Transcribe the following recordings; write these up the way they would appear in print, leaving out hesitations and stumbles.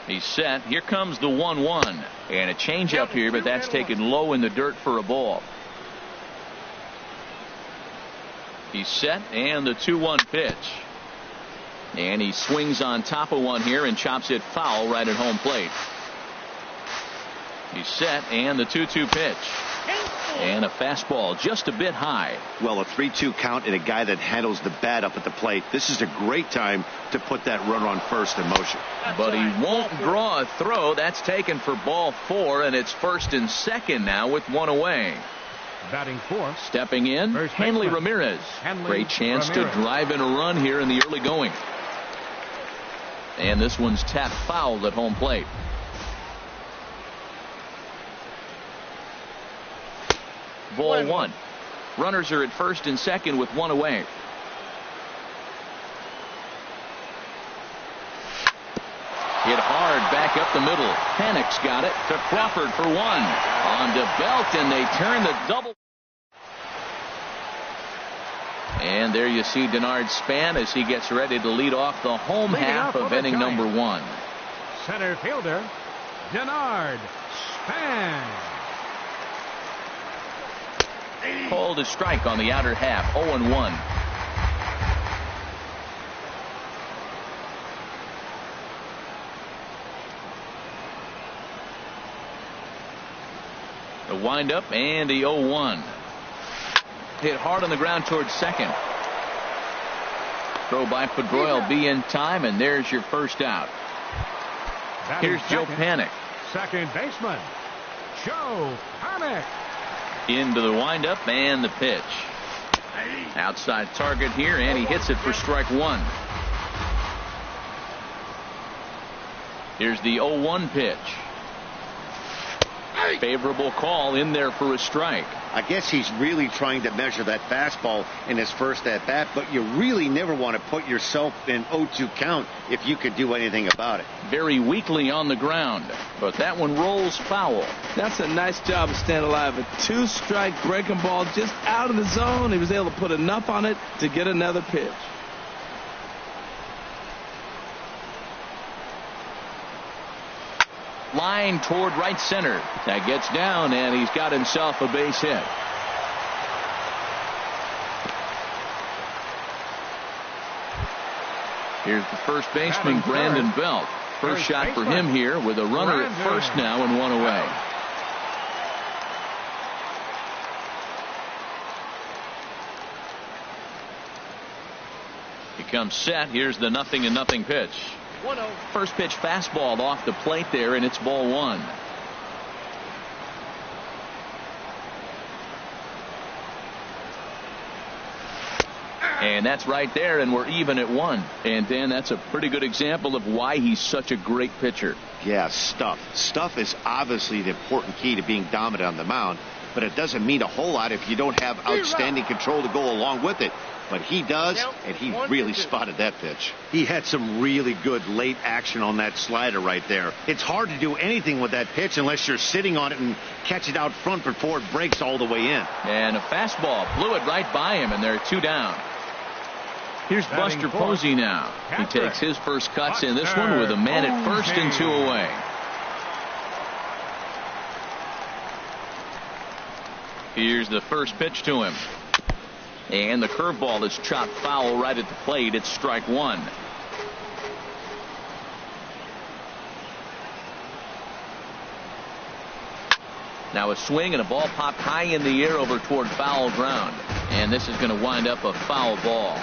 He's set. Here comes the 1-1. And a changeup here, but that's taken low in the dirt for a ball. He's set, and the 2-1 pitch. And he swings on top of one here and chops it foul right at home plate. He's set, and the 2-2 pitch. And a fastball just a bit high. Well, a 3-2 count and a guy that handles the bat up at the plate. This is a great time to put that runner on first in motion. But he won't draw a throw. That's taken for ball 4, and it's first and second now with one away. Batting fourth. Stepping in, Hanley Ramirez. Great chance to drive in a run here in the early going. And this one's tapped foul at home plate. Ball 1. Runners are at first and second with one away. Hit hard back up the middle. Panic's got it to Crawford for one. On to Belt, and they turn the double. And there you see Denard Span as he gets ready to lead off the home half of inning number 1. Center fielder, Denard Span. Called a strike on the outer half. 0-1. The windup and the 0-1. Hit hard on the ground towards second. Throw by Pedroia will be in time, and there's your first out. Here's Joe Panik. Second baseman, Joe Panik. Into the windup and the pitch. Outside target here, and he hits it for strike 1. Here's the 0-1 pitch. Favorable call in there for a strike. I guess he's really trying to measure that fastball in his first at bat, but you really never want to put yourself in 0-2 count if you could do anything about it. Very weakly on the ground, but that one rolls foul. That's a nice job of staying alive. A 2-strike breaking ball just out of the zone. He was able to put enough on it to get another pitch. Line toward right center. That gets down, and he's got himself a base hit. Here's the first baseman, Brandon Belt. First shot for him here with a runner at first now and one away. He comes set. Here's the 0-0 pitch. First pitch fastball off the plate there, and it's ball 1. And that's right there, and we're even at 1. And Dan, that's a pretty good example of why he's such a great pitcher. Yeah, stuff. Stuff is obviously the important key to being dominant on the mound, but it doesn't mean a whole lot if you don't have outstanding control to go along with it. But he does, and he really spotted that pitch. He had some really good late action on that slider right there. It's hard to do anything with that pitch unless you're sitting on it and catch it out front before it breaks all the way in. And a fastball blew it right by him, and they're 2 down. Here's Buster Posey now. He takes his first cuts in this one with a man at first and 2 away. Here's the first pitch to him. And the curveball is chopped foul right at the plate. It's strike 1. Now a swing and a ball popped high in the air over toward foul ground. And this is going to wind up a foul ball.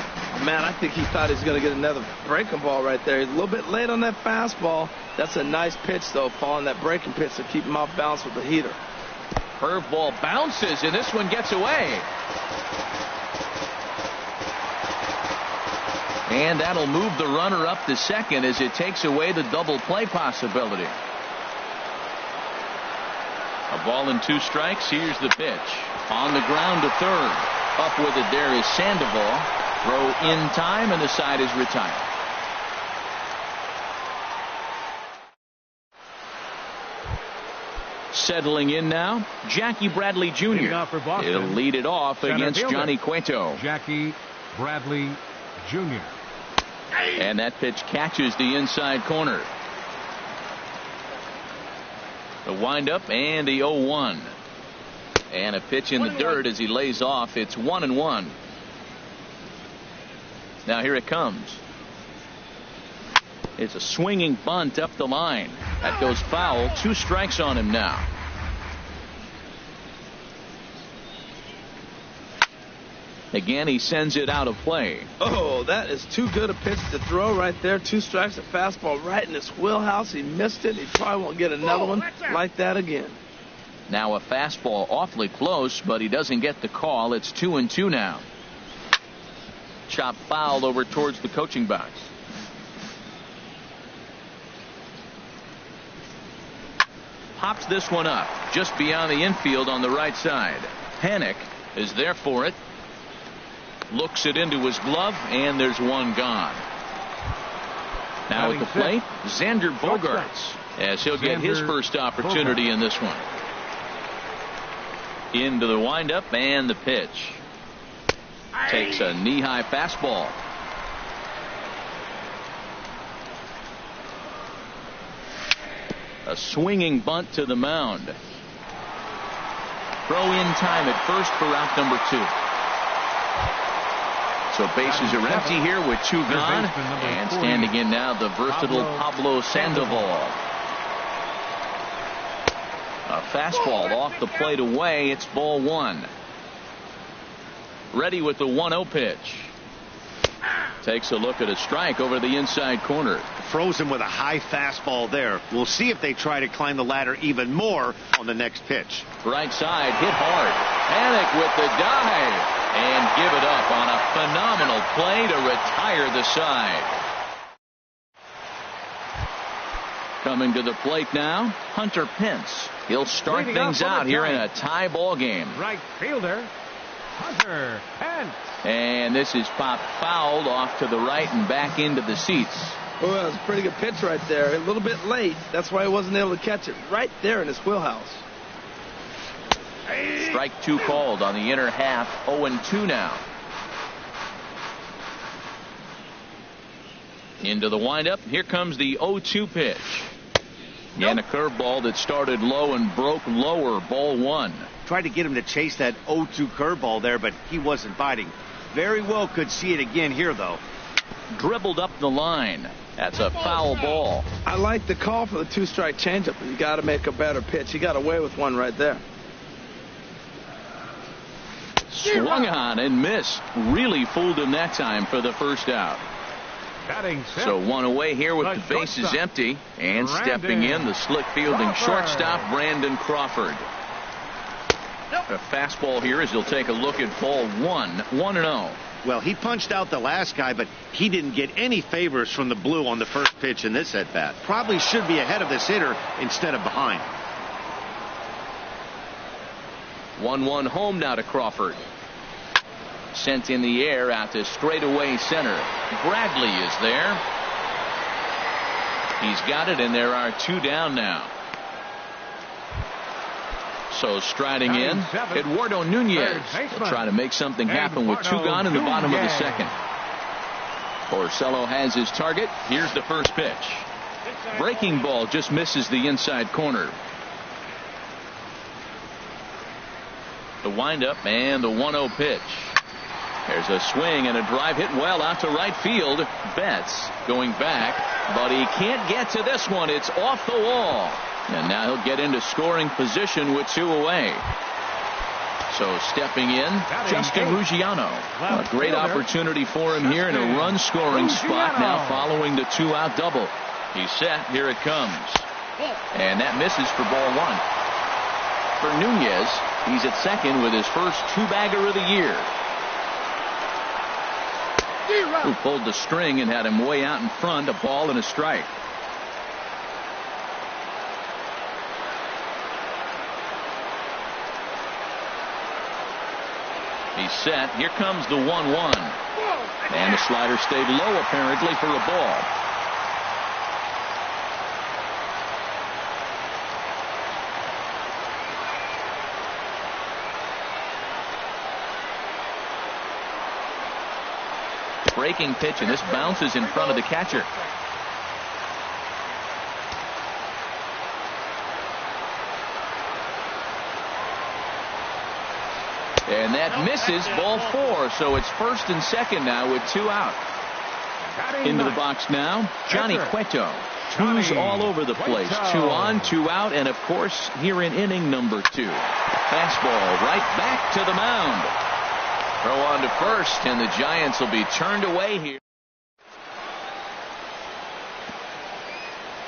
Man, I think he thought he was going to get another breaking ball right there. He's a little bit late on that fastball. That's a nice pitch, though, following that breaking pitch to keep him off balance with the heater. Curveball bounces, and this one gets away. And that'll move the runner up to second as it takes away the double play possibility. A ball and 2 strikes. Here's the pitch. On the ground to third. Up with it there is Sandoval. Throw in time, and the side is retired. Settling in now, Jackie Bradley Jr. He'll lead it off against Johnny Cueto. Jackie Bradley Jr. And that pitch catches the inside corner. The windup and the 0-1. And a pitch in the dirt as he lays off. It's 1-1. Now here it comes. It's a swinging bunt up the line. That goes foul. 2 strikes on him now. Again, he sends it out of play. Oh, that is too good a pitch to throw right there. 2 strikes, a fastball right in his wheelhouse. He missed it. He probably won't get another one like that again. Now a fastball awfully close, but he doesn't get the call. It's 2-2 now. Chop fouled over towards the coaching box. Pops this one up just beyond the infield on the right side. Panik is there for it. Looks it into his glove, and there's one gone. Now at the plate, Xander Bogaerts, as he'll get his first opportunity in this one. Into the windup and the pitch. Takes a knee-high fastball. A swinging bunt to the mound. Throw in time at first for out number 2. So bases are empty here with 2 gone. And standing in now, the versatile Pablo Sandoval. A fastball off the plate away. It's ball 1. Ready with the 1-0 pitch. Takes a look at a strike over the inside corner. Froze him with a high fastball there. We'll see if they try to climb the ladder even more on the next pitch. Right side, hit hard. Panik with the dive. And give it up on a phenomenal play to retire the side. Coming to the plate now, Hunter Pence. He'll start things out here in a tie ball game. Right fielder, Hunter Pence. And this is popped fouled off to the right and back into the seats. Oh, that was a pretty good pitch right there. A little bit late. That's why he wasn't able to catch it right there in his wheelhouse. Strike 2 called on the inner half. 0-2 now. Into the windup. Here comes the 0-2 pitch. And a curveball that started low and broke lower. Ball 1. Tried to get him to chase that 0-2 curveball there, but he wasn't biting. Very well could see it again here, though. Dribbled up the line. That's a foul ball. I like the call for the 2-strike changeup, but you got to make a better pitch. He got away with one right there. Swung on and missed. Really fooled him that time for the first out. So 1 away here with the bases empty. And stepping in, the slick fielding shortstop, Brandon Crawford. A fastball here as he'll take a look at ball 1. 1-0. Well, he punched out the last guy, but he didn't get any favors from the blue on the first pitch in this at-bat. Probably should be ahead of this hitter instead of behind. 1-1 home now to Crawford. Sent in the air out to straightaway center. Bradley is there. He's got it, and there are 2 down now. So striding in, Eduardo Nunez will try to make something happen with 2 gone in the bottom of the second. Porcello has his target. Here's the first pitch. Breaking ball just misses the inside corner. The windup and the 1-0 pitch. There's a swing and a drive hit well out to right field. Betts going back, but he can't get to this one. It's off the wall. And now he'll get into scoring position with 2 away. So stepping in, Justin Ruggiano. A great opportunity for him here in a run-scoring spot now following the 2-out double. He's set. Here it comes. And that misses for ball 1. For Nunez, he's at second with his first 2-bagger of the year. Who pulled the string and had him way out in front, a ball and a strike. He's set. Here comes the 1-1. And the slider stayed low apparently for a ball. Breaking pitch, and this bounces in front of the catcher. And that misses, ball 4. So it's first and second now with 2 out. Into the box now, Johnny Cueto. 2's all over the place. 2 on, 2 out, and of course here in inning number 2. Fastball right back to the mound. Throw on to first, and the Giants will be turned away here.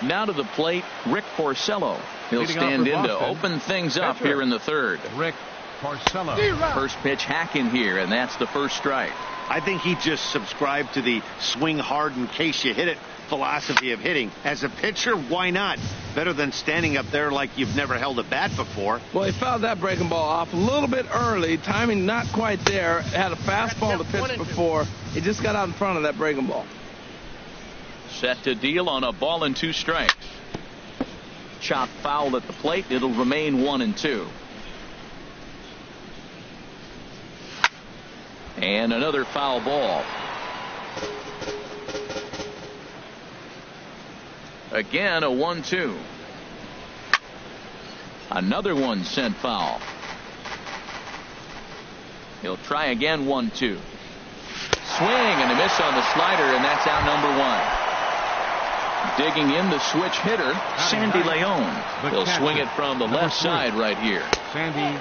Now to the plate, Rick Porcello. He'll stand in to open things up here in the third. Rick Porcello. First pitch hacking here, and that's the first strike. I think he just subscribed to the swing hard in case you hit it philosophy of hitting. As a pitcher, why not? Better than standing up there like you've never held a bat before. Well, he fouled that breaking ball off a little bit early. Timing not quite there. Had a fastball to pitch before. He just got out in front of that breaking ball. Set to deal on a ball and 2 strikes. Chop foul at the plate. It'll remain 1-2. And another foul ball. Again, a 1-2. Another one sent foul. He'll try again, 1-2. Swing and a miss on the slider, and that's out number 1. Digging in the switch hitter, Sandy Leon. He'll swing it from the left side right here.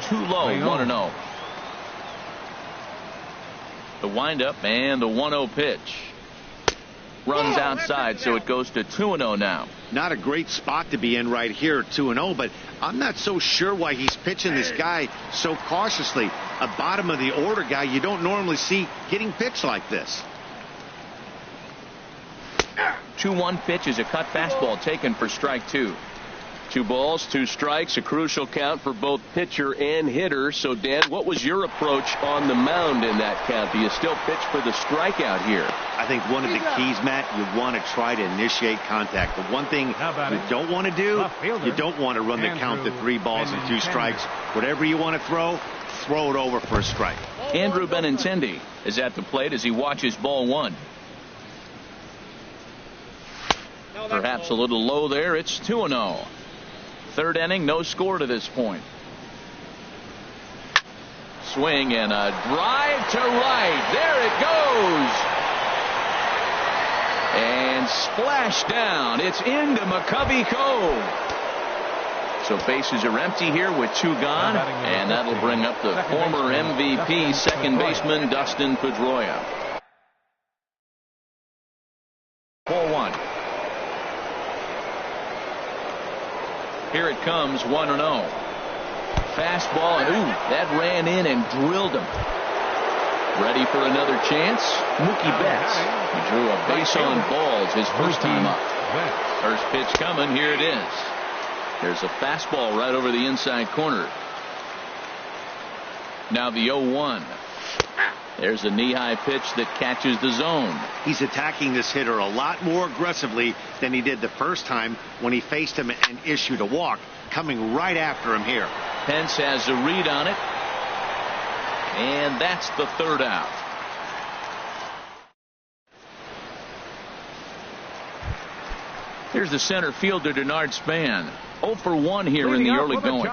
Too low, 1-0. The windup and the 1-0 pitch. Runs outside, so it goes to 2-0 now. Not a great spot to be in right here, 2-0, but I'm not so sure why he's pitching this guy so cautiously. A bottom of the order guy you don't normally see getting pitched like this. 2-1 pitch is a cut fastball taken for strike 2. 2 balls, 2 strikes, a crucial count for both pitcher and hitter. So, Dan, what was your approach on the mound in that count? Do you still pitch for the strikeout here? I think one of the keys, Matt, you want to try to initiate contact. The one thing you don't want to do, you don't want to run the count to 3 balls and 2 strikes. Whatever you want to throw it over for a strike. Andrew Benintendi is at the plate as he watches ball 1. Perhaps a little low there. It's 2-0. Third inning, no score to this point. Swing and a drive to right. There it goes. And splash down. It's into McCovey Cove. So bases are empty here with 2 gone. And that'll bring up the former MVP second baseman Dustin Pedroia. 4-1. Here it comes, 1-0. Fastball, and ooh, that ran in and drilled him. Ready for another chance? Mookie Betts. He drew a base on balls his first time up. First pitch coming, here it is. There's a fastball right over the inside corner. Now the 0-1. There's a knee-high pitch that catches the zone. He's attacking this hitter a lot more aggressively than he did the first time when he faced him and issued a walk. Coming right after him here. Pence has a read on it. And that's the 3rd out. Here's the center fielder, Denard Span. 0 for 1 here in the early going.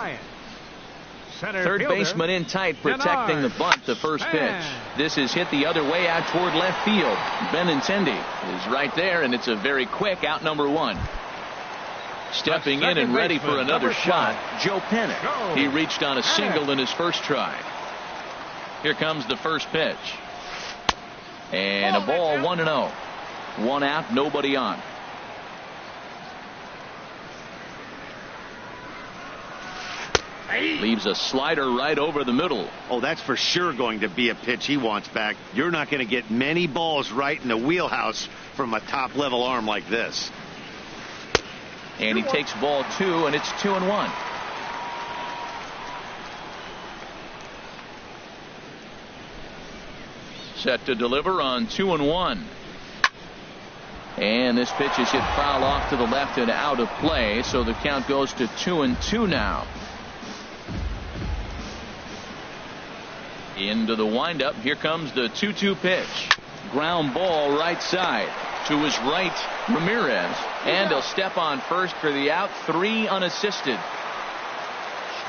Third baseman in tight, protecting the bunt, the first pitch. This is hit the other way out toward left field. Benintendi is right there, and it's a very quick out number 1. Stepping in and ready for another shot, Joe Pennick. He reached on a single in his first try. Here comes the first pitch. And a ball, 1-0. 1 out, nobody on. Leaves a slider right over the middle. Oh, that's for sure going to be a pitch he wants back. You're not going to get many balls right in the wheelhouse from a top-level arm like this. And he takes ball 2, and it's 2-1. Set to deliver on 2-1. And this pitch is hit foul off to the left and out of play, so the count goes to 2-2 now. Into the windup. Here comes the 2-2 pitch. Ground ball right side. To his right, Ramirez. And he'll step on first for the out. 3 unassisted.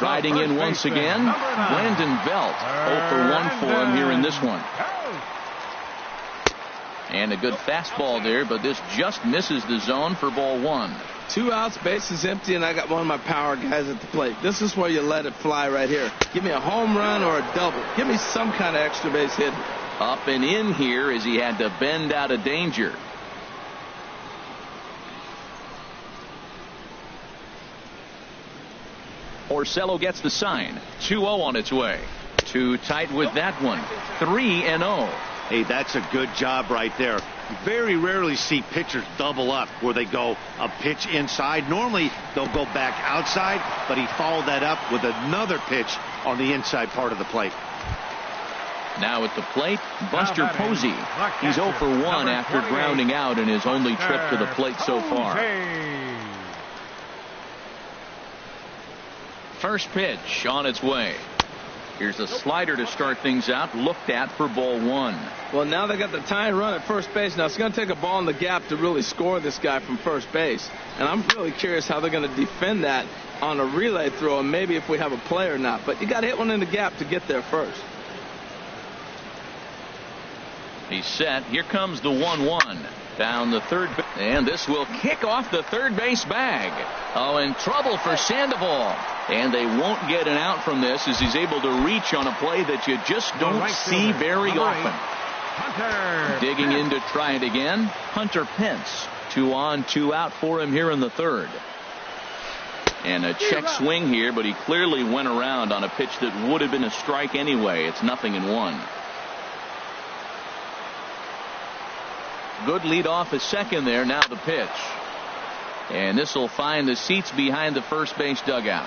Striding in once again, Brandon Belt. 0 for 1 for him here in this one. And a good fastball there, but this just misses the zone for ball 1. 2 outs, bases empty, and I got one of my power guys at the plate. This is where you let it fly right here. Give me a home run or a double. Give me some kind of extra base hit. Up and in here as he had to bend out of danger. Orsello gets the sign. 2-0 on its way. Too tight with that one. 3-0. Hey, that's a good job right there. You very rarely see pitchers double up where they go a pitch inside. Normally they'll go back outside, but he followed that up with another pitch on the inside part of the plate. Now at the plate, Buster Posey. He's 0 for 1 after grounding out in his only trip to the plate so far. First pitch on its way. Here's a slider to start things out, looked at for ball 1. Well, now they got the tying run at first base. Now it's going to take a ball in the gap to really score this guy from first base. And I'm really curious how they're going to defend that on a relay throw, and maybe if we have a play or not. But you got to hit one in the gap to get there first. He's set. Here comes the 1-1. Down the third, and this will kick off the third base bag. Oh, in trouble for Sandoval. And they won't get an out from this as he's able to reach on a play that you just don't see very often. Digging in to try it again. Hunter Pence. 2 on, 2 out for him here in the third. And a check swing here, but he clearly went around on a pitch that would have been a strike anyway. It's 0-1. Good lead off at second there. Now the pitch. And this will find the seats behind the first base dugout.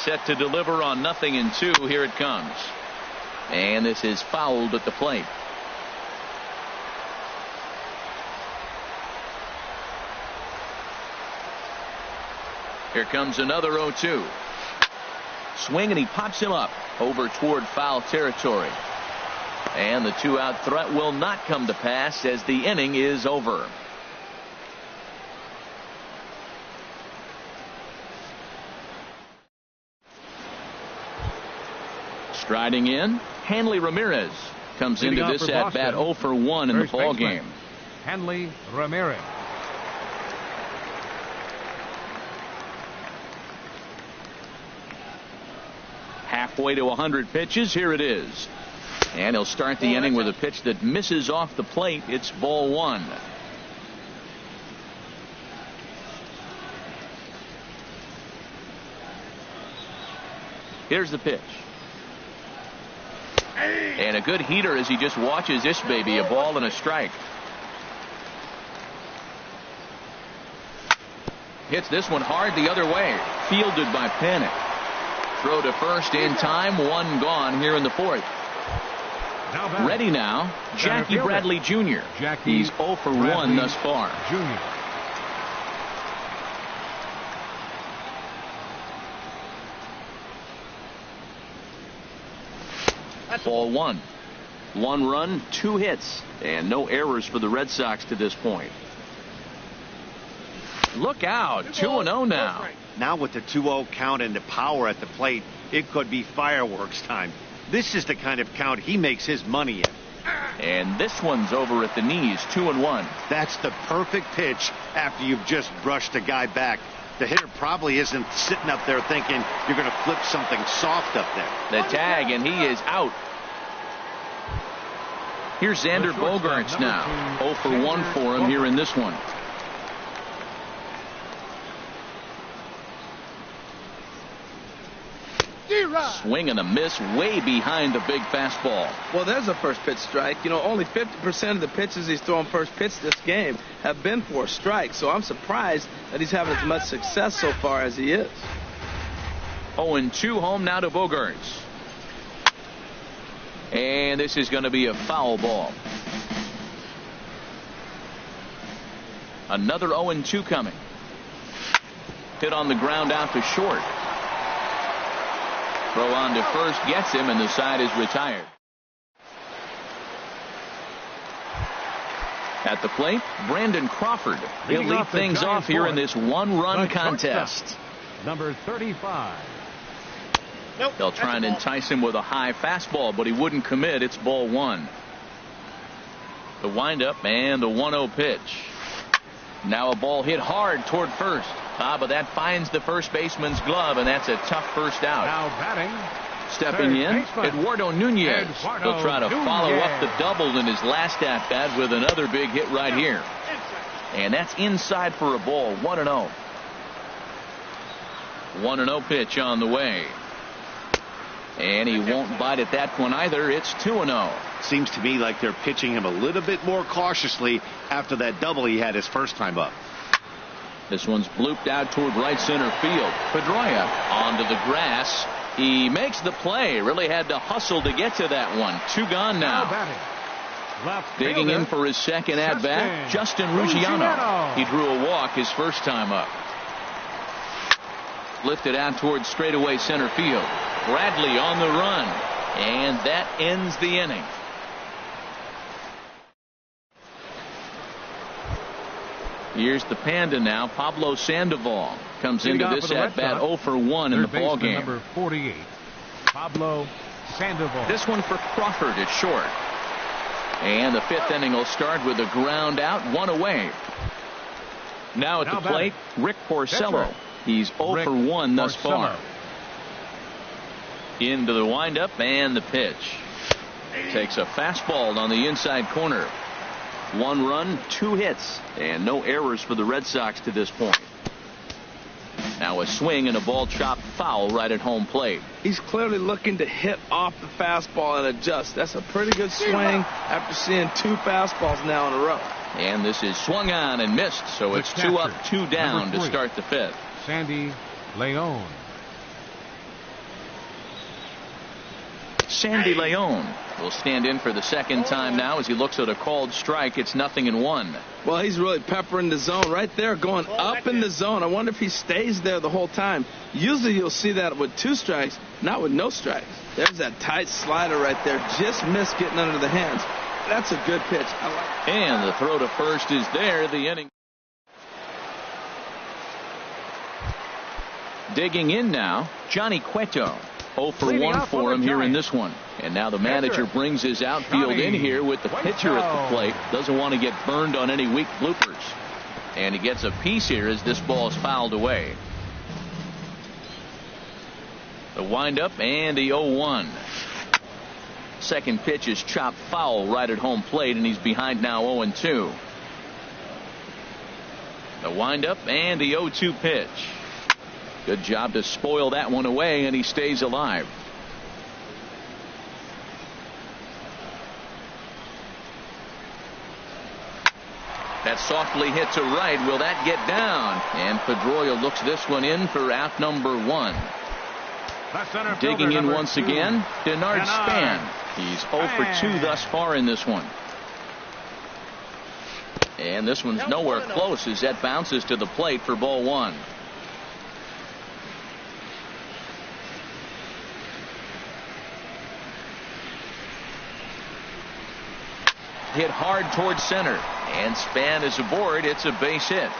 Set to deliver on 0-2. Here it comes. And this is fouled at the plate. Here comes another 0-2. Swing, and he pops him up over toward foul territory. And the 2-out threat will not come to pass as the inning is over. Striding in, Hanley Ramirez comes into this at bat 0 for 1 in the ball game. Hanley Ramirez. Halfway to 100 pitches. Here it is. And he'll start the inning with a pitch that misses off the plate. It's ball 1. Here's the pitch. And a good heater as he just watches this baby. A ball and a strike. Hits this one hard the other way. Fielded by Panic. Throw to first in time. 1 gone here in the 4th. Ready now, Jackie Bradley Jr. He's 0 for 1 thus far. Jr. Ball 1. 1 run, 2 hits, and no errors for the Red Sox to this point. Look out, 2-0 now. Now with the 2-0 count and the power at the plate, it could be fireworks time. This is the kind of count he makes his money in. And this one's over at the knees, 2-1. That's the perfect pitch after you've just brushed a guy back. The hitter probably isn't sitting up there thinking you're going to flip something soft up there. The tag, and he is out. Here's Xander Bogaerts now. 0 for 1 for him here in this one. Swing and a miss way behind the big fastball. Well, there's a first pitch strike. You know, only 50% of the pitches he's thrown first pitch this game have been for a strike. So I'm surprised that he's having as much success so far as he is. 0-2 home now to Bogaerts. And this is going to be a foul ball. Another 0-2 coming. Hit on the ground out to short. Throw on to first gets him, and the side is retired. At the plate, Brandon Crawford. He'll Leading lead off the things Giants off here in fourth, this one-run the contest. shortstop, number 35. They'll try and entice him with a high fastball, but he wouldn't commit. It's ball one. The windup and the 1-0 pitch. Now a ball hit hard toward first. But that finds the first baseman's glove, and that's a tough first out. Now batting. Stepping in, Eduardo Nunez. He'll try to follow up the double in his last at-bat with another big hit right here. And that's inside for a ball. 1-0. 1-0 pitch on the way. And he won't bite at that one either. It's 2-0. Seems to me like they're pitching him a little bit more cautiously after that double he had his first time up. This one's blooped out toward right center field. Pedroia onto the grass. He makes the play. Really had to hustle to get to that one. 2 gone now. Digging in for his second at-bat, Justin Ruggiano. He drew a walk his first time up. Lifted out towards straightaway center field. Bradley on the run. And that ends the inning. Here's the Panda now. Pablo Sandoval comes into this at-bat 0 for 1 in the ball game. Number 48, Pablo Sandoval. This one for Crawford at short. And the 5th inning will start with a ground out, 1 away. Now at the plate, Rick Porcello. He's 0 for 1 thus far. Into the windup and the pitch. Takes a fastball on the inside corner. 1 run, 2 hits, and no errors for the Red Sox to this point. Now a swing and a ball chopped foul right at home plate. He's clearly looking to hit off the fastball and adjust. That's a pretty good swing after seeing 2 fastballs now in a row. And this is swung on and missed, so it's 2 up, 2 down to start the 5th. Sandy Leon. Sandy Leon will stand in for the second time now as he looks at a called strike. It's 0-1. Well, he's really peppering the zone right there, going up in the zone. I wonder if he stays there the whole time. Usually you'll see that with 2 strikes, not with no strikes. There's that tight slider right there. Just missed getting under the hands. That's a good pitch. I like it. And the throw to first is there. The inning. Digging in now, Johnny Cueto. 0 for 1 for him here in this one. And now the manager brings his outfield in here with the pitcher at the plate. Doesn't want to get burned on any weak bloopers. And he gets a piece here as this ball is fouled away. The windup and the 0-1. Second pitch is chopped foul right at home plate, and he's behind now 0-2. The windup and the 0-2 pitch. Good job to spoil that one away, and he stays alive. That softly hit to right. Will that get down? And Pedroia looks this one in for out number 1. Digging in once again, Denard Span. He's 0 for 2 thus far in this one. And this one's nowhere close as that bounces to the plate for ball 1. Hit hard towards center, and Span is aboard. It's a base hit.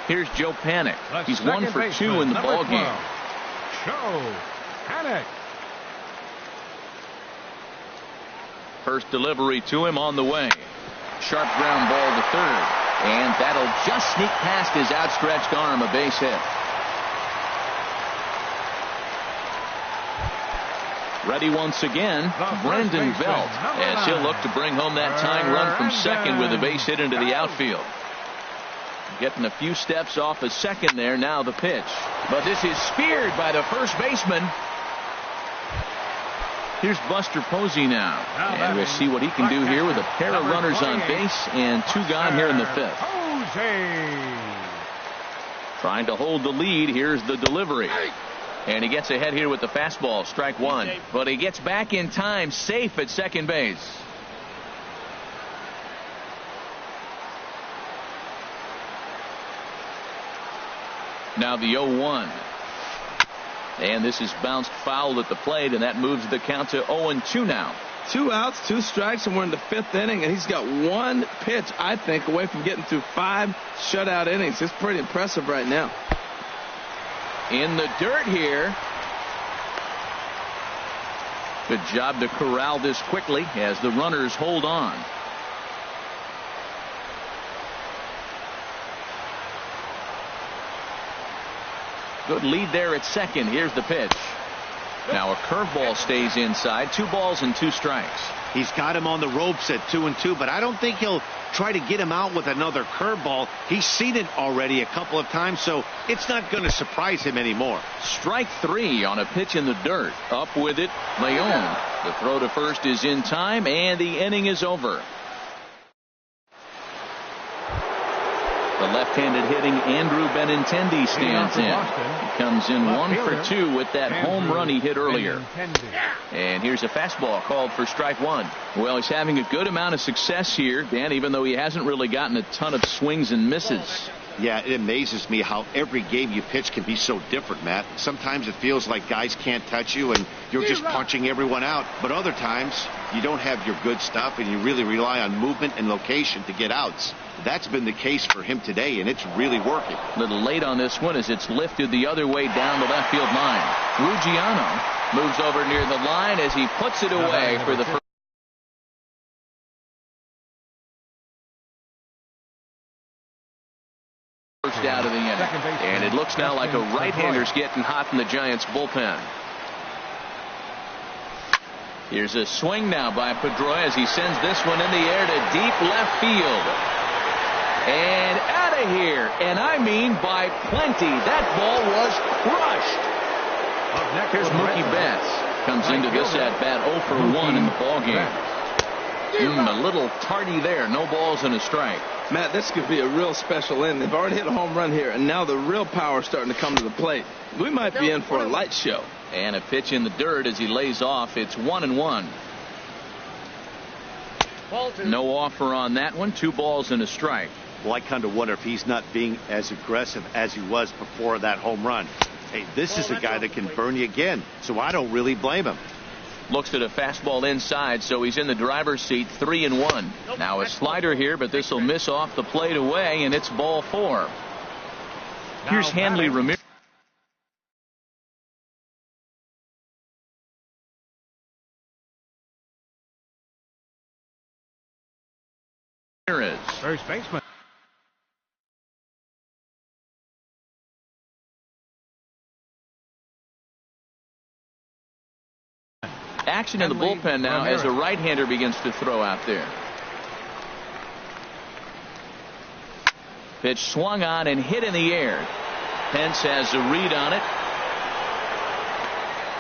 Here's Joe Panik. He's 1 for 2 in the ball game. Joe Panik. First delivery to him on the way. Sharp ground ball to third, and that'll just sneak past his outstretched arm. A base hit. Ready once again, Brandon Belt, as he'll look to bring home that tying run from second with a base hit into the outfield. Getting a few steps off a second there. Now the pitch. But this is speared by the first baseman. Here's Buster Posey now. And we'll see what he can do here with a pair of runners on base and 2 gone here in the 5th. Trying to hold the lead. Here's the delivery. And he gets ahead here with the fastball, strike 1. But he gets back in time, safe at second base. Now the 0-1. And this is bounced foul at the plate, and that moves the count to 0-2 now. 2 outs, 2 strikes, and we're in the 5th inning, and he's got 1 pitch, I think, away from getting through 5 shutout innings. It's pretty impressive right now. In the dirt here. Good job to corral this quickly as the runners hold on. Good lead there at second. Here's the pitch. Now a curveball stays inside. 2 balls and 2 strikes. He's got him on the ropes at 2-2, but I don't think he'll try to get him out with another curveball. He's seen it already a couple of times, so it's not going to surprise him anymore. Strike 3 on a pitch in the dirt. Up with it, Leon. The throw to first is in time, and the inning is over. The left-handed hitting Andrew Benintendi stands in. He comes in 1 for 2 with that home run he hit earlier. And here's a fastball called for strike 1. Well, he's having a good amount of success here, Dan, even though he hasn't really gotten a ton of swings and misses. Yeah, it amazes me how every game you pitch can be so different, Matt. Sometimes it feels like guys can't touch you and you're just punching everyone out. But other times you don't have your good stuff and you really rely on movement and location to get outs. That's been the case for him today, and it's really working. A little late on this one as it's lifted the other way down the left field line. Ruggiano moves over near the line as he puts it away for the first out of the inning. And it looks now like a right-hander's getting hot in the Giants bullpen. Here's a swing now by Pedroia as he sends this one in the air to deep left field. And out of here, and I mean by plenty. That ball was crushed. Here's Mookie Betts. Comes into this at bat 0 for 1 in the ballgame. A little tardy there. No balls and a strike. Matt, this could be a real special inning. They've already hit a home run here, and now the real power is starting to come to the plate. We might be in for a light show. And a pitch in the dirt as he lays off. It's 1-1. No offer on that one. 2 balls and a strike. Well, I kind of wonder if he's not being as aggressive as he was before that home run. Hey, this is a guy that can burn you again, so I don't really blame him. Looks at a fastball inside, so he's in the driver's seat. 3-1. Now a slider here, but this will miss off the plate away, and it's ball 4. Here's Hanley Ramirez. First baseman. Action in the bullpen now as a right-hander begins to throw out there. Pitch swung on and hit in the air. Pence has a read on it.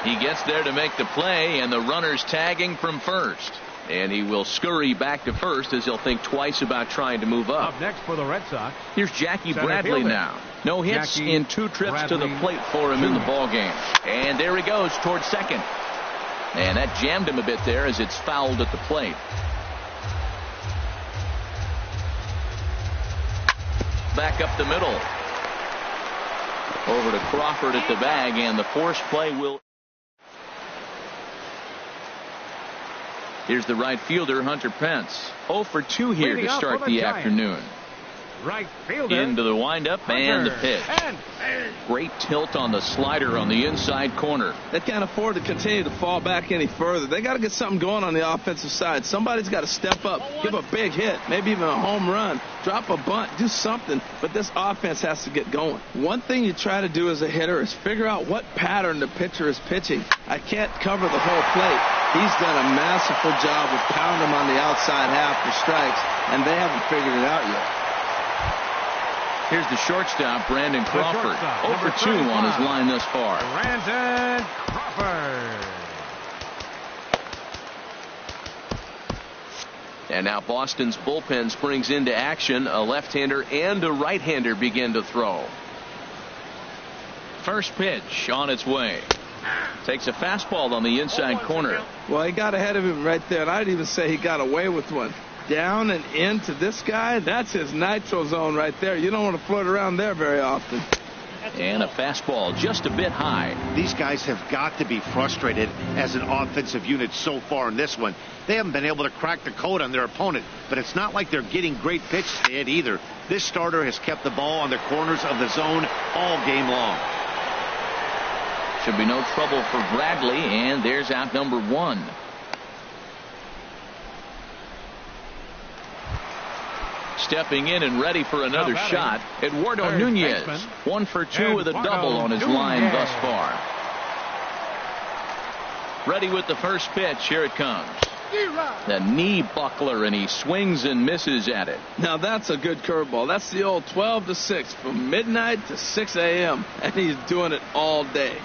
He gets there to make the play, and the runner's tagging from first. And he will scurry back to first as he'll think twice about trying to move up. Up next for the Red Sox. Here's Jackie Bradley now. No hits in 2 trips to the plate for him in the ballgame. And there he goes towards second. And that jammed him a bit there as it's fouled at the plate. Back up the middle. Over to Crawford at the bag, and the force play will. Here's the right fielder, Hunter Pence. 0 for 2 here to start the afternoon. Right fielder. Into the windup and the pitch. Great tilt on the slider on the inside corner. They can't afford to continue to fall back any further. They got to get something going on the offensive side. Somebody's got to step up, give a big hit, maybe even a home run, drop a bunt, do something. But this offense has to get going. One thing you try to do as a hitter is figure out what pattern the pitcher is pitching. I can't cover the whole plate. He's done a masterful job of pounding him on the outside half for strikes, and they haven't figured it out yet. Here's the shortstop, Brandon Crawford. 0 for 2 on his line thus far. Brandon Crawford. And now Boston's bullpen springs into action. A left-hander and a right-hander begin to throw. First pitch on its way. Takes a fastball on the inside corner. Well, he got ahead of him right there, and I'd even say he got away with one. Down and into this guy, that's his nitro zone right there. You don't want to float around there very often. And a fastball just a bit high. These guys have got to be frustrated as an offensive unit so far in this one. They haven't been able to crack the code on their opponent, but it's not like they're getting great pitches to hit either. This starter has kept the ball on the corners of the zone all game long. Should be no trouble for Bradley, and there's out number 1. Stepping in and ready for another shot, Eduardo Nunez. 1 for 2 with a double on his line thus far. Ready with the first pitch. Here it comes. The knee buckler, and he swings and misses at it. Now that's a good curveball. That's the old 12 to 6 from midnight to 6 a.m. and he's doing it all day.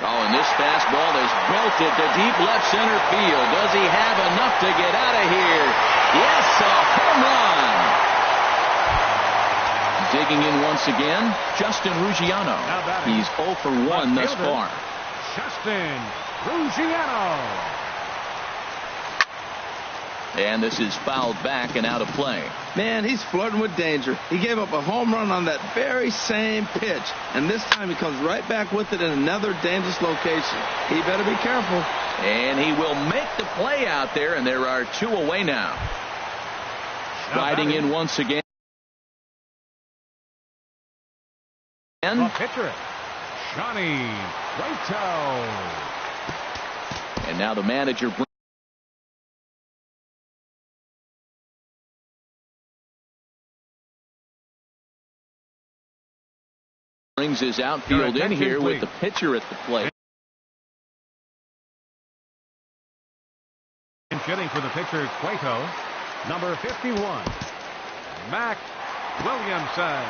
Oh, and this fastball is belted to deep left center field. Does he have enough to get out of here? Yes, a home run. Digging in once again, Justin Ruggiano. He's 0 for 1 thus far. Justin Ruggiano. And this is fouled back and out of play. Man, he's flirting with danger. He gave up a home run on that very same pitch, and this time he comes right back with it in another dangerous location. He better be careful. And he will make the play out there, and there are 2 away now. Striding in once again. The pitcher, Johnny Cueto. And now the manager brings his outfield in here with the pitcher at the plate. Hitting for the pitcher, Cueto, number 51, Mac Williamson.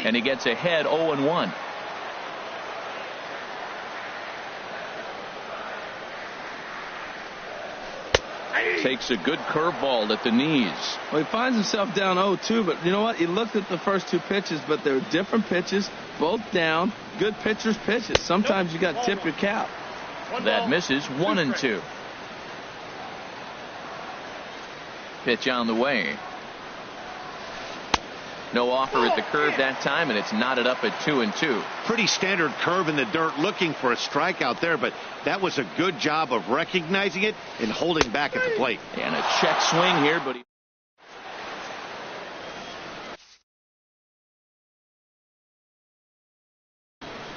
And he gets ahead 0-1. Takes a good curveball at the knees. Well, he finds himself down 0-2, but you know what? He looked at the first 2 pitches, but they're different pitches, both down. Good pitchers' pitches. Sometimes you got to tip your cap. That misses 1-2. Pitch on the way. No offer at the curve that time, and it's knotted up at 2-2. Pretty standard curve in the dirt, looking for a strikeout there, but that was a good job of recognizing it and holding back at the plate. And a check swing here, but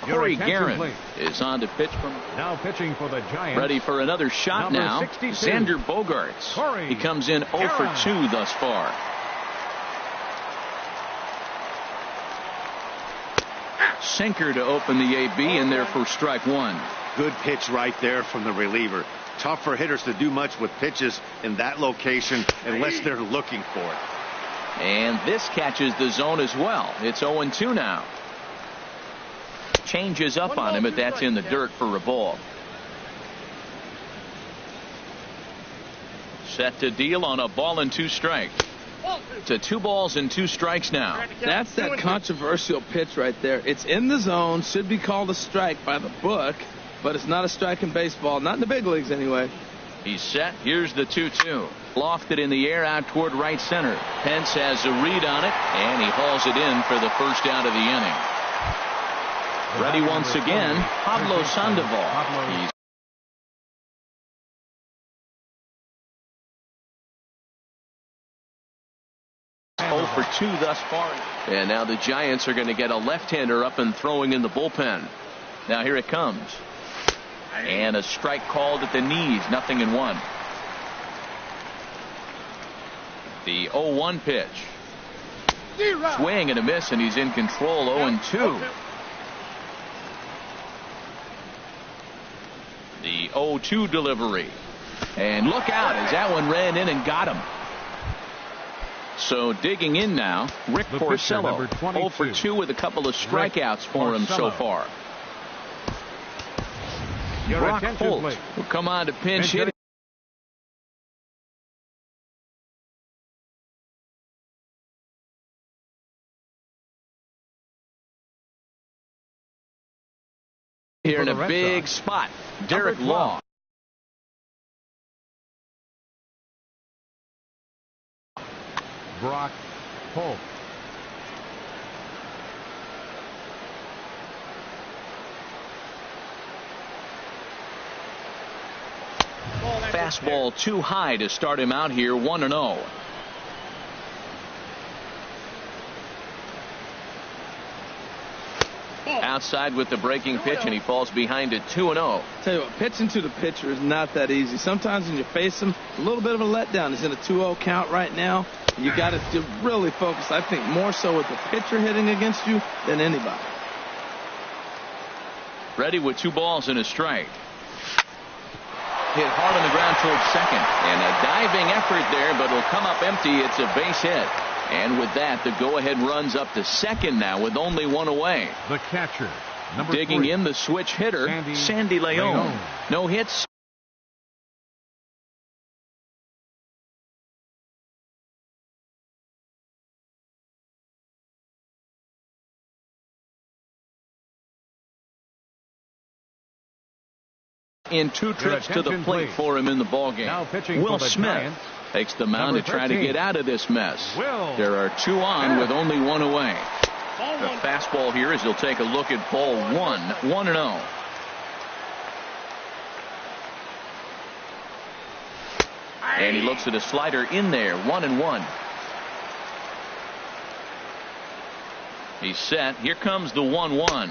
Corey Guerin is on to pitch from. Now pitching for the Giants. Ready for another shot number now. 62. Xander Bogaerts. He comes in 0 for 2 thus far. Sinker to open the AB, in there for strike 1. Good pitch right there from the reliever. Tough for hitters to do much with pitches in that location unless they're looking for it. And this catches the zone as well. It's 0-2 now. Changes up on him, but that's in the dirt for a ball. Set to deal on a ball and 2 strikes. To 2 balls and 2 strikes now. That's that controversial pitch right there. It's in the zone, should be called a strike by the book, but it's not a strike in baseball, not in the big leagues anyway. He's set. Here's the 2-2. Lofted in the air out toward right center. Pence has a read on it, and he hauls it in for the first out of the inning. Ready once again, Pablo Sandoval. He's 0 for 2 thus far. And now the Giants are going to get a left-hander up and throwing in the bullpen. Now here it comes. And a strike called at the knees. 0-1. The 0-1 pitch. Swing and a miss, and he's in control. 0-2. The 0-2 delivery. And look out as that one ran in and got him. So digging in now, Rick Porcello, 0 for 2 with a couple of strikeouts for him so far. Brock Holt will come on to pinch hit. Here in a big spot, Derek Law. Brock Holt. Fastball too high to start him out here, 1-0. Outside with the breaking pitch, and he falls behind it 2-0. Tell you what, pitching to the pitcher is not that easy. Sometimes when you face him, a little bit of a letdown. He's in a 2-0 count right now. You got to really focus, I think, more so with the pitcher hitting against you than anybody. Ready with 2 balls and a strike. Hit hard on the ground towards second, and a diving effort there, but it'll come up empty. It's a base hit. And with that, the go-ahead runs up to second now with only 1 away. The catcher, number digging 3, in the switch hitter, Sandy Leon. No hits. In 2 trips to the plate for him in the ballgame. Now pitching Will for the Smith Giants, takes the mound to try to get out of this mess. Will There are 2 on with only 1 away. The fastball here as he'll take a look at ball 1, 1-0. And he looks at a slider in there, 1-1. He's set. Here comes the 1-1.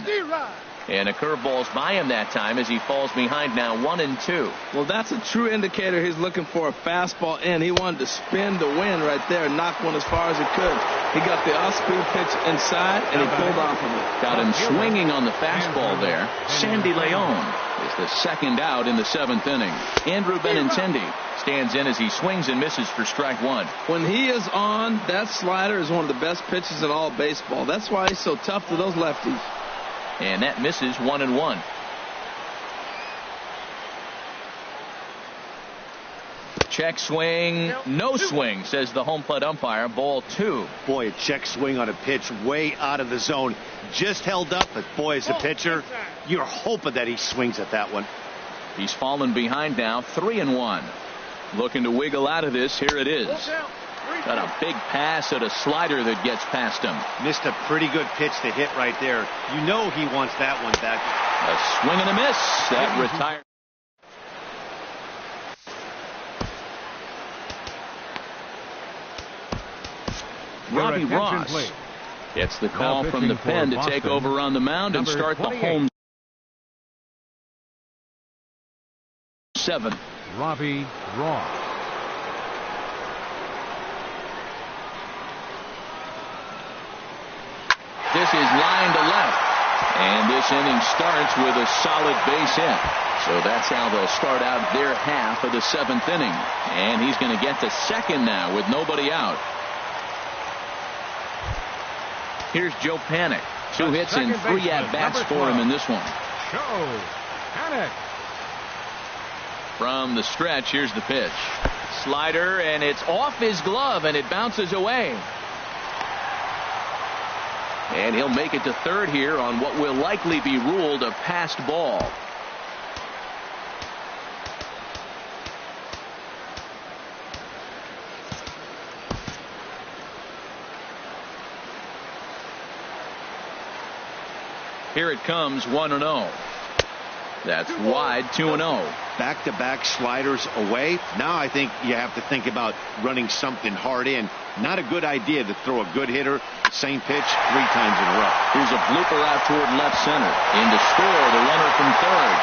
And a curveball's by him that time as he falls behind now 1-2. Well, that's a true indicator he's looking for a fastball in. He wanted to spin the wind right there and knock one as far as he could. He got the off-speed pitch inside, and he pulled off of it. Got him swinging on the fastball there. Sandy Leon is the second out in the 7th inning. Andrew Benintendi stands in as he swings and misses for strike 1. When he is on, that slider is one of the best pitches in all baseball. That's why he's so tough to those lefties. And that misses 1-1. Check swing, no swing, says the home plate umpire. Ball 2. Boy, a check swing on a pitch way out of the zone. Just held up, but boy, as a pitcher, you're hoping that he swings at that one. He's fallen behind now, 3-1. Looking to wiggle out of this. Here it is. Got a big pass at a slider that gets past him. Missed a pretty good pitch to hit right there. You know he wants that one back. A swing and a miss. That retired. Robbie Ross gets the call from the pen to take over on the mound and start the home 7. Robbie Ross. This is line to left. And this inning starts with a solid base hit. So that's how they'll start out their half of the 7th inning. And he's going to get to second now with nobody out. Here's Joe Panik. 2 hits and 3 at-bats for him in this one. Joe Panik. From the stretch, here's the pitch. Slider, and it's off his glove, and it bounces away. And he'll make it to third here on what will likely be ruled a passed ball. Here it comes, 1-0. That's wide, 2-0. Back-to-back sliders away. Now I think you have to think about running something hard in. Not a good idea to throw a good hitter the same pitch 3 times in a row. Here's a blooper out toward left center. In to score, the runner from third.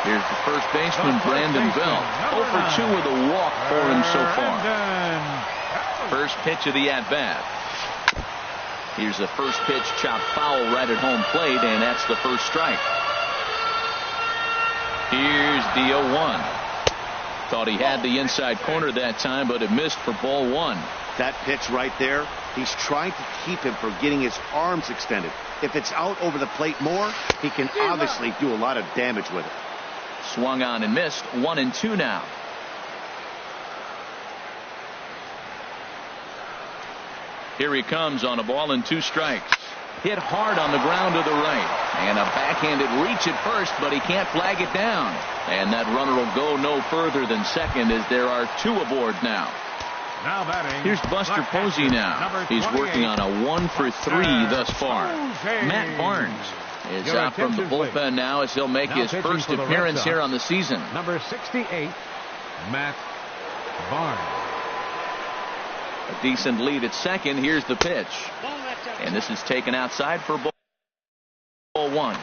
Here's the first baseman, Brandon Belt. 0 for 2 with a walk for him so far. First pitch of the at-bat. Here's the first pitch, chopped foul right at home plate, and that's the first strike. Here's the 0-1. Thought he had the inside corner that time, but it missed for ball 1. That pitch right there, he's trying to keep him from getting his arms extended. If it's out over the plate more, he can obviously do a lot of damage with it. Swung on and missed. 1-2 now. Here he comes on a ball and 2 strikes. Hit hard on the ground to the right. And a backhanded reach at first, but he can't flag it down. And that runner will go no further than second as there are 2 aboard now. Now batting. Here's Buster Posey now. He's working on a 1 for 3 thus far. Matt Barnes is out from the bullpen now as he'll make his first appearance here on the season. Number 68, Matt Barnes. A decent lead at second. Here's the pitch. And this is taken outside for ball 1.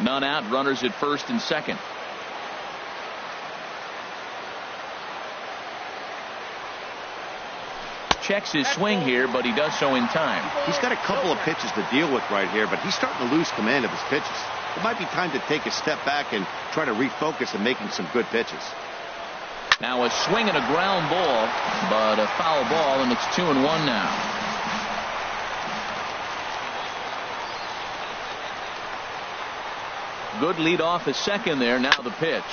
None out. Runners at first and second. Checks his swing here, but he does so in time. He's got a couple of pitches to deal with right here, but he's starting to lose command of his pitches. It might be time to take a step back and try to refocus on making some good pitches. Now a swing and a ground ball, but a foul ball, and it's 2-1 now. Good lead off at second there. Now the pitch.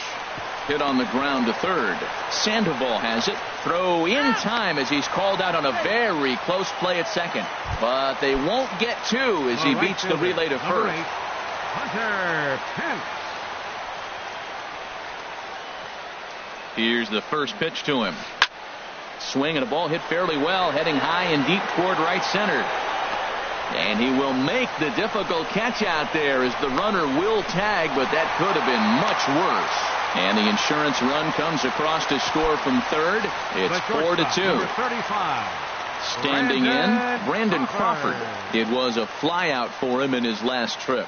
Hit on the ground to third. Sandoval has it. Throw in time as he's called out on a very close play at second. But they won't get 2 as he beats the relay to first. Hunter Pence. Here's the first pitch to him. Swing and a ball hit fairly well, heading high and deep toward right center. And he will make the difficult catch out there as the runner will tag, but that could have been much worse. And the insurance run comes across to score from third. It's 4-2. Standing in, Brandon Crawford. It was a flyout for him in his last trip.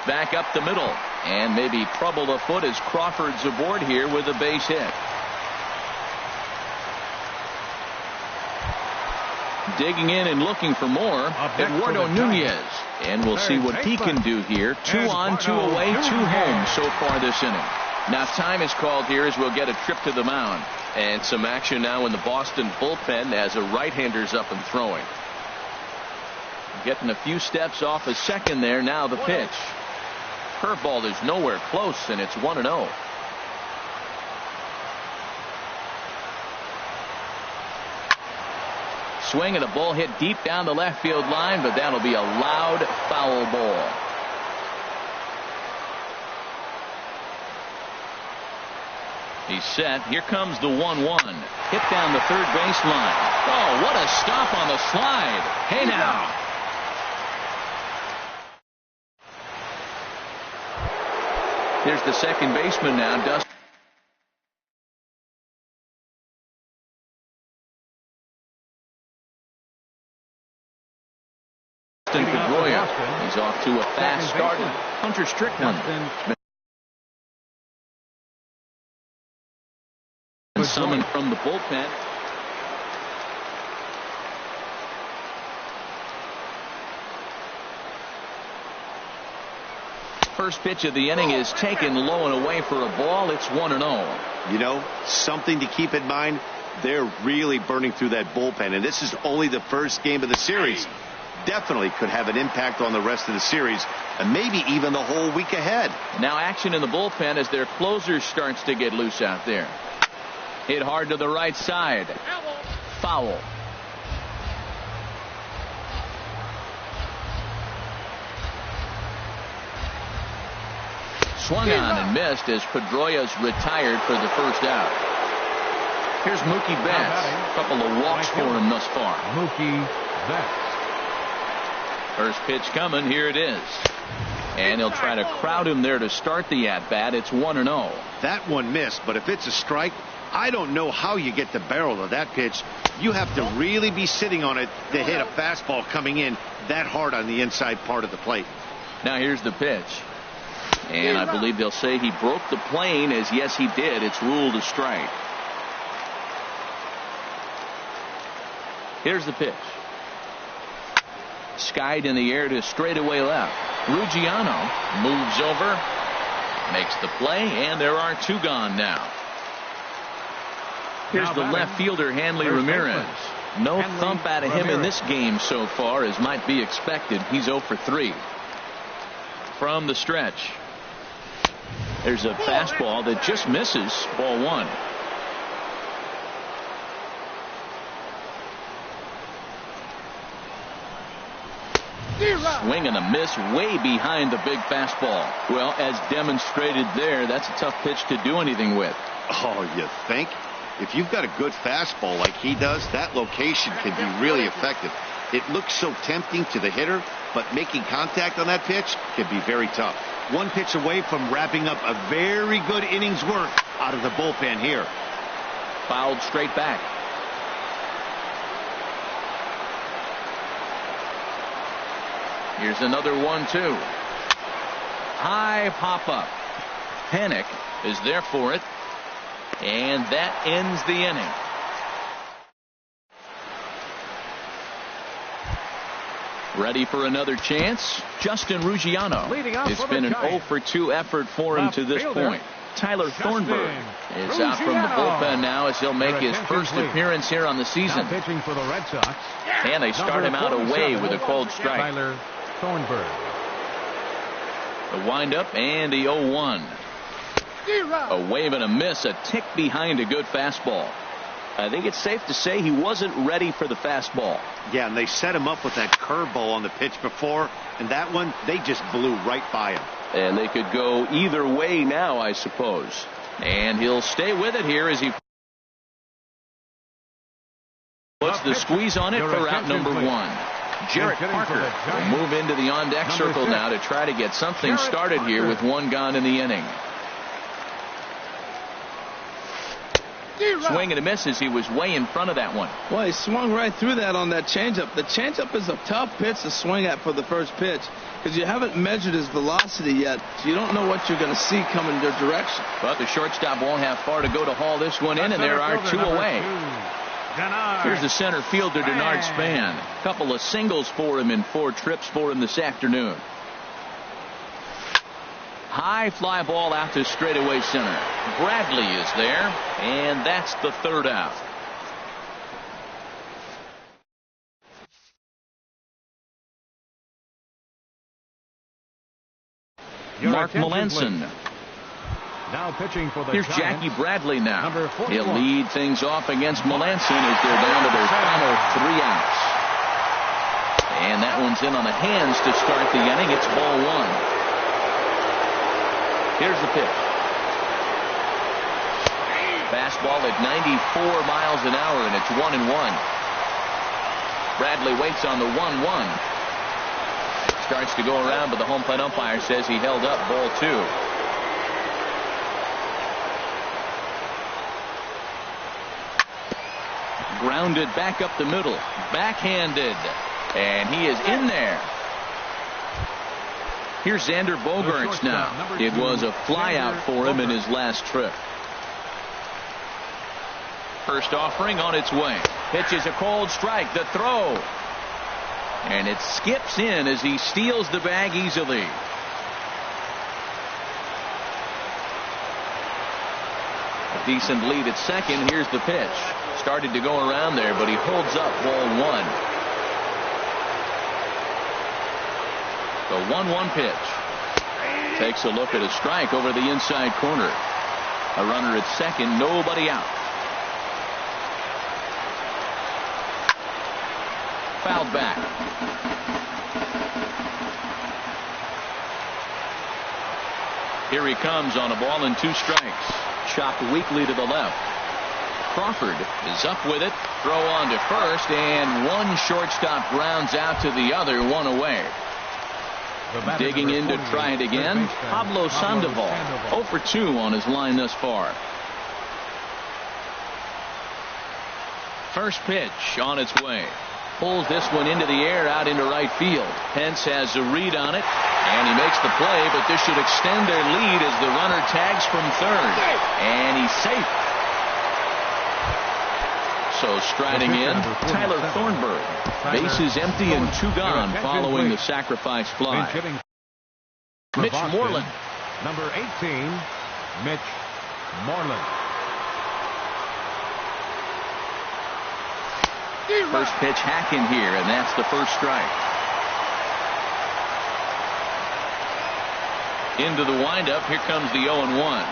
Back up the middle, and maybe trouble afoot as Crawford's aboard here with a base hit. Digging in and looking for more, Eduardo Nunez. And we'll see what he can do here. 2 on, 2 away, 2 home so far this inning. Now time is called here as we'll get a trip to the mound. And some action now in the Boston bullpen as a right-hander's up and throwing. Getting a few steps off a second there. Now the pitch. Curveball is nowhere close, and it's 1-0. Swing and a ball hit deep down the left field line, but that'll be a loud foul ball. He's set. Here comes the 1-1. Hit down the third base line. Oh, what a stop on the slide. Hey now. Here's the second baseman now, Dustin Pedroia. He's off to a fast start. Hunter Strickland summoned from the bullpen. First pitch of the inning is taken low and away for a ball. It's 1-0. You know, something to keep in mind. They're really burning through that bullpen, and this is only the first game of the series. Definitely could have an impact on the rest of the series, and maybe even the whole week ahead. Now action in the bullpen as their closer starts to get loose out there. Hit hard to the right side. Foul. Swung on and missed as Pedroia's retired for the first out. Here's Mookie Betts. A couple of walks for him thus far. Mookie Betts. First pitch coming. Here it is. And he'll try to crowd him there to start the at-bat. It's 1-0. That one missed, but if it's a strike, I don't know how you get the barrel of that pitch. You have to really be sitting on it to hit a fastball coming in that hard on the inside part of the plate. Now here's the pitch. And I believe they'll say he broke the plane, as yes he did. It's ruled a strike. Here's the pitch. Skied in the air to straightaway left. Ruggiano moves over, makes the play, and there are 2 gone now. Here's the left fielder, Hanley Ramirez. No thump out of him in this game so far, as might be expected. He's 0 for 3. From the stretch. There's a fastball that just misses. Ball 1. swing and a miss way behind the big fastball. Well, as demonstrated there, that's a tough pitch to do anything with. Oh, you think? If you've got a good fastball like he does, that location can be really effective. It looks so tempting to the hitter, but making contact on that pitch can be very tough. One pitch away from wrapping up a very good innings work out of the bullpen here. Fouled straight back. Here's another 1-2. High pop up. Panic is there for it. And that ends the inning. Ready for another chance? Justin Ruggiano. It's been an 0-for-2 effort for him to this point. Tyler Thornburg is out from the bullpen now as he'll make his first appearance here on the season. Pitching for the Red Sox. And they start him out away with a cold strike. Tyler Thornburg. The windup and the 0-1. A wave and a miss, a tick behind a good fastball. I think it's safe to say he wasn't ready for the fastball. Yeah, and they set him up with that curveball on the pitch before, and that one, they just blew right by him. And they could go either way now, I suppose. And he'll stay with it here as he puts the squeeze on it for out number 1. Jarrett Parker will move into the on-deck circle now to try to get something started here with one gone in the inning. Swing and a miss as he was way in front of that one. Well, he swung right through that on that changeup. The changeup is a tough pitch to swing at for the first pitch because you haven't measured his velocity yet, so you don't know what you're going to see coming your direction. But the shortstop won't have far to go to haul this one in, and there are 2 away. Here's the center fielder, Denard Span. A couple of singles for him in 4 trips for him this afternoon. High fly ball out to straightaway center. Bradley is there, and that's the 3rd out. Mark Melanson. Now pitching for the Here's Giants. Jackie Bradley now. Number 41. He'll lead things off against Melanson as they're down to their final 3 outs. And that one's in on the hands to start the inning. It's ball 1. Here's the pitch. Fastball at 94 miles an hour, and it's 1-1. Bradley waits on the 1-1. Starts to go around, but the home plate umpire says he held up ball 2. Grounded back up the middle. Backhanded. And he is in there. Here's Xander Bogaerts now. It was a flyout for him in his last trip. First offering on its way. Pitches a cold strike. The throw. And it skips in as he steals the bag easily. A decent lead at second. Here's the pitch. Started to go around there, but he holds up ball 1. The 1-1 pitch. Takes a look at a strike over the inside corner. A runner at second, nobody out. Fouled back. Here he comes on a ball and 2 strikes. Chopped weakly to the left. Crawford is up with it. Throw on to first, and one shortstop grounds out to the other, 1 away. Digging in to try it again, Pablo Sandoval. 0 for 2 on his line thus far. First pitch on its way. Pulls this one into the air out into right field. Pence has a read on it, and he makes the play, but this should extend their lead as the runner tags from third. And he's safe. So striding in, Tyler Thornburg. Bases empty and 2 gone following the sacrifice fly. Mitch Moreland. Number 18, Mitch Moreland. First pitch hacking here, and that's the first strike. Into the windup, here comes the 0-1.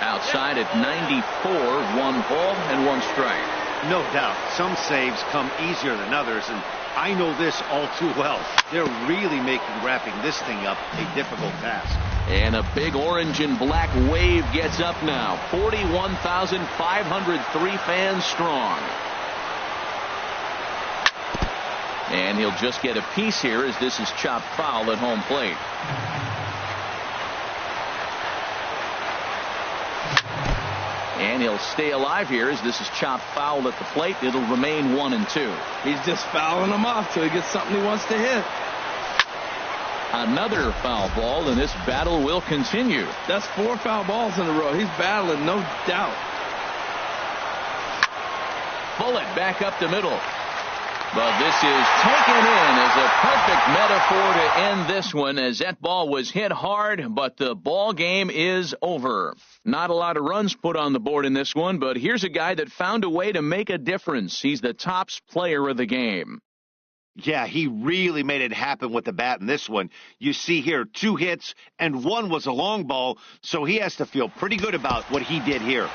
Outside at 94, 1 ball and 1 strike. No doubt. Some saves come easier than others, and I know this all too well. They're really making wrapping this thing up a difficult task. And a big orange and black wave gets up now. 41,503 fans strong. And he'll just get a piece here as this is chopped foul at home plate. And he'll stay alive here as this is chopped foul at the plate. It'll remain 1-2. He's just fouling them off till he gets something he wants to hit. Another foul ball, and this battle will continue. That's 4 foul balls in a row. He's battling, no doubt. Bullet back up the middle. But this is taken in as a perfect metaphor to end this one, as that ball was hit hard, but the ball game is over. Not a lot of runs put on the board in this one, but here's a guy that found a way to make a difference. He's the tops player of the game. Yeah, he really made it happen with the bat in this one. You see here 2 hits, and 1 was a long ball, so he has to feel pretty good about what he did here.